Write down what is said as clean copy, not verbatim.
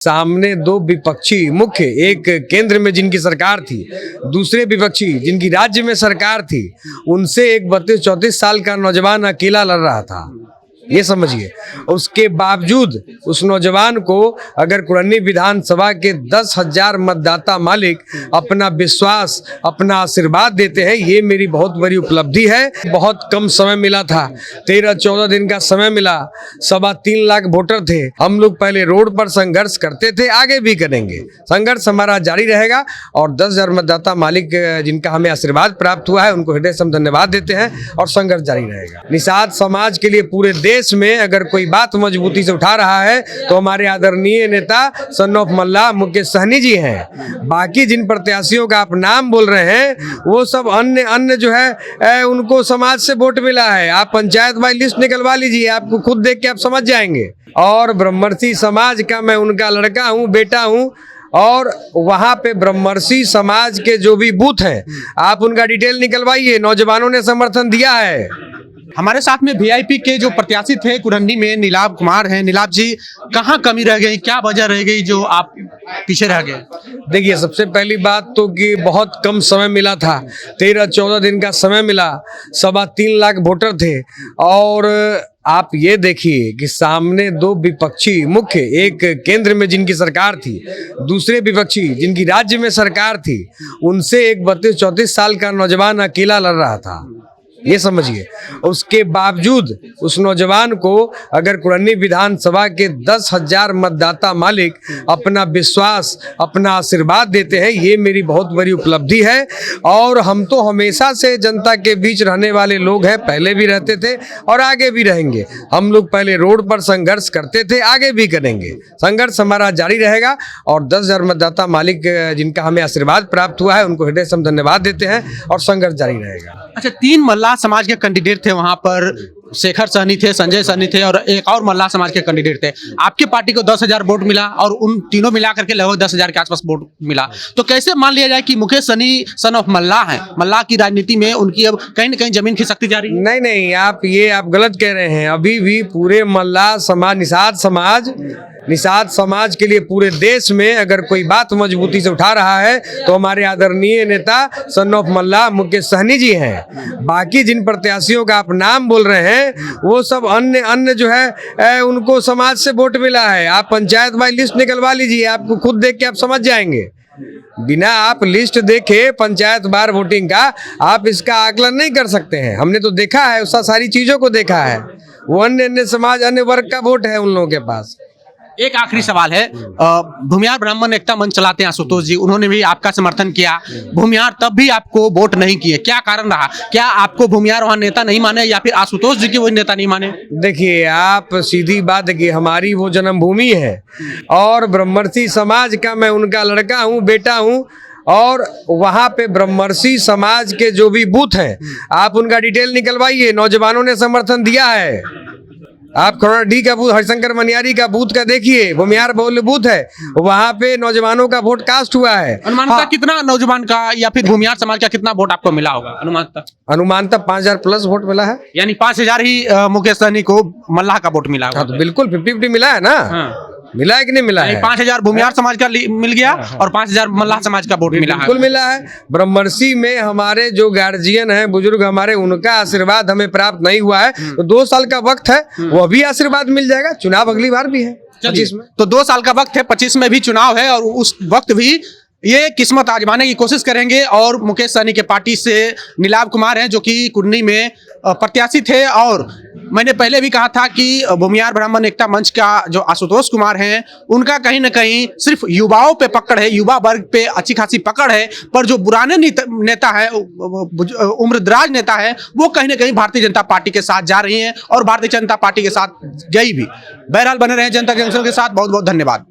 सामने दो विपक्षी मुख्य, एक केंद्र में जिनकी सरकार थी, दूसरे विपक्षी जिनकी राज्य में सरकार थी, उनसे एक 32-34 साल का नौजवान अकेला लड़ रहा था। ये समझिए, उसके बावजूद उस नौजवान को अगर कुरन्नी विधानसभा के 10,000 मतदाता मालिक अपना विश्वास, अपना आशीर्वाद देते हैं, ये मेरी बहुत बड़ी उपलब्धि है। बहुत कम समय मिला था, 13-14 दिन का समय मिला। 3.25 लाख वोटर थे। हम लोग पहले रोड पर संघर्ष करते थे, आगे भी करेंगे। संघर्ष हमारा जारी रहेगा और 10,000 मतदाता मालिक जिनका हमें आशीर्वाद प्राप्त हुआ है, उनको हृदय से हम धन्यवाद देते हैं और संघर्ष जारी रहेगा। निषाद समाज के लिए पूरे देश में अगर कोई बात मजबूती से उठा रहा है तो हमारे आदरणीय नेता सन ऑफ मल्लाह मुकेश सहनी जी हैं। बाकी जिन प्रत्याशियों का आप नाम बोल रहे हैं वो सब अन्य जो है उनको समाज से वोट मिला है। आप पंचायत वाई लिस्ट निकलवा लीजिए, आपको खुद देख के आप समझ जाएंगे। और ब्रह्मर्षि समाज का मैं उनका लड़का हूँ, बेटा हूँ। और वहाँ पे ब्रह्मर्षि समाज के जो भी बूथ हैं, आप उनका डिटेल निकलवाइए। नौजवानों ने समर्थन दिया है। हमारे साथ में वीआईपी के जो प्रत्याशी थे कुरन्नी में, नीलाभ कुमार हैं। नीलाभ जी, कहाँ कमी रह गई, क्या वजह रह गई जो आप पीछे रह गए? देखिए, सबसे पहली बात तो कि बहुत कम समय मिला था, 13-14 दिन का समय मिला। 3.25 लाख वोटर थे। और आप ये देखिए कि सामने दो विपक्षी मुख्य, एक केंद्र में जिनकी सरकार थी, दूसरे विपक्षी जिनकी राज्य में सरकार थी, उनसे एक 32-34 साल का नौजवान अकेला लड़ रहा था। ये समझिए, उसके बावजूद उस नौजवान को अगर कुरन्नी विधानसभा के 10,000 मतदाता मालिक अपना विश्वास, अपना आशीर्वाद देते हैं, ये मेरी बहुत बड़ी उपलब्धि है। और हम तो हमेशा से जनता के बीच रहने वाले लोग हैं, पहले भी रहते थे और आगे भी रहेंगे। हम लोग पहले रोड पर संघर्ष करते थे, आगे भी करेंगे। संघर्ष हमारा जारी रहेगा और 10,000 मतदाता मालिक जिनका हमें आशीर्वाद प्राप्त हुआ है, उनको हृदय से हम धन्यवाद देते हैं और संघर्ष जारी रहेगा। अच्छा, 3 मल्लाह समाज के कैंडिडेट थे वहां पर। शेखर सहनी थे, संजय सहनी थे और एक और मल्लाह समाज के कैंडिडेट थे। आपके पार्टी को 10,000 वोट मिला और उन तीनों मिला करके लगभग 10,000 के आसपास वोट मिला। तो कैसे मान लिया जाए कि मुकेश सहनी सन ऑफ मल्लाह हैं? मल्लाह की राजनीति में उनकी अब कहीं न कहीं जमीन खिसकती जा रही है। नहीं, आप गलत कह रहे हैं। अभी भी पूरे मल्लाह समाज, निषाद समाज के लिए पूरे देश में अगर कोई बात मजबूती से उठा रहा है तो हमारे आदरणीय नेता सन ऑफ मल्लाह मुकेश सहनी जी हैं। बाकी जिन प्रत्याशियों का आप नाम बोल रहे हैं वो सब अन्य जो है उनको समाज से वोट मिला है। आप पंचायत वाई लिस्ट निकलवा लीजिए, आपको खुद देख के आप समझ जाएंगे। बिना आप लिस्ट देखे पंचायत बार वोटिंग का आप इसका आकलन नहीं कर सकते हैं। हमने तो देखा है, उसका सारी चीजों को देखा है। वो अन्य समाज, अन्य वर्ग का वोट है उन लोगों के पास। एक आखिरी सवाल है, भूमिहार ब्राह्मण एकता मंच चलाते हैं आशुतोष जी, उन्होंने भी आपका समर्थन किया। भूमिहार तब भी आपको वोट नहीं किए, क्या कारण रहा? क्या आपको भूमिहार वहां नेता नहीं माने या फिर आशुतोष जी के वो नेता नहीं माने? देखिए, आप सीधी बात कि हमारी वो जन्मभूमि है और ब्रह्मर्षि समाज का मैं उनका लड़का हूँ, बेटा हूँ। और वहाँ पे ब्रह्मर्षि समाज के जो भी बूथ हैं, आप उनका डिटेल निकलवाइए। नौजवानों ने समर्थन दिया है। आप करोड़ा डी का बूथ, हरिशंकर मनियारी का बूथ का देखिए, भूमिहार बहुल्य बूथ है, वहाँ पे नौजवानों का वोट कास्ट हुआ है। अनुमानतः कितना नौजवान का या फिर भूमिहार समाज का कितना वोट आपको मिला होगा अनुमानतः 5,000 प्लस वोट मिला है। यानी 5,000 ही मुकेश सहनी को मल्लाह का वोट मिला होगा। हाँ, तो बिल्कुल 50-50 मिला है ना। मिला है कि नहीं मिला है? 5,000 भूमिहार समाज का मिल गया और 5,000 मल्लाह समाज का वोट मिला है। बिल्कुल मिला है। ब्रह्मर्षि में हमारे जो गार्जियन हैं, बुजुर्ग हमारे, उनका आशीर्वाद हमें प्राप्त नहीं हुआ है। तो 2 साल का वक्त है, वो भी आशीर्वाद मिल जाएगा। चुनाव अगली बार भी है 25 में। तो 2 साल का वक्त है, 25 में भी चुनाव है और उस वक्त भी ये किस्मत आजमाने की कोशिश करेंगे। और मुकेश सहनी के पार्टी से नीलाभ कुमार हैं जो कि कुरनी में प्रत्याशी थे। और मैंने पहले भी कहा था कि भूमिहार ब्राह्मण एकता मंच का जो आशुतोष कुमार हैं, उनका कहीं न कहीं सिर्फ युवाओं पे पकड़ है, युवा वर्ग पे अच्छी खासी पकड़ है। पर जो पुराने नेता है, उम्रदराज नेता है, वो कहीं न कहीं भारतीय जनता पार्टी के साथ जा रही हैं और भारतीय जनता पार्टी के साथ गई भी। बहरहाल बने रहे जनता जंक्शन के साथ। बहुत बहुत धन्यवाद।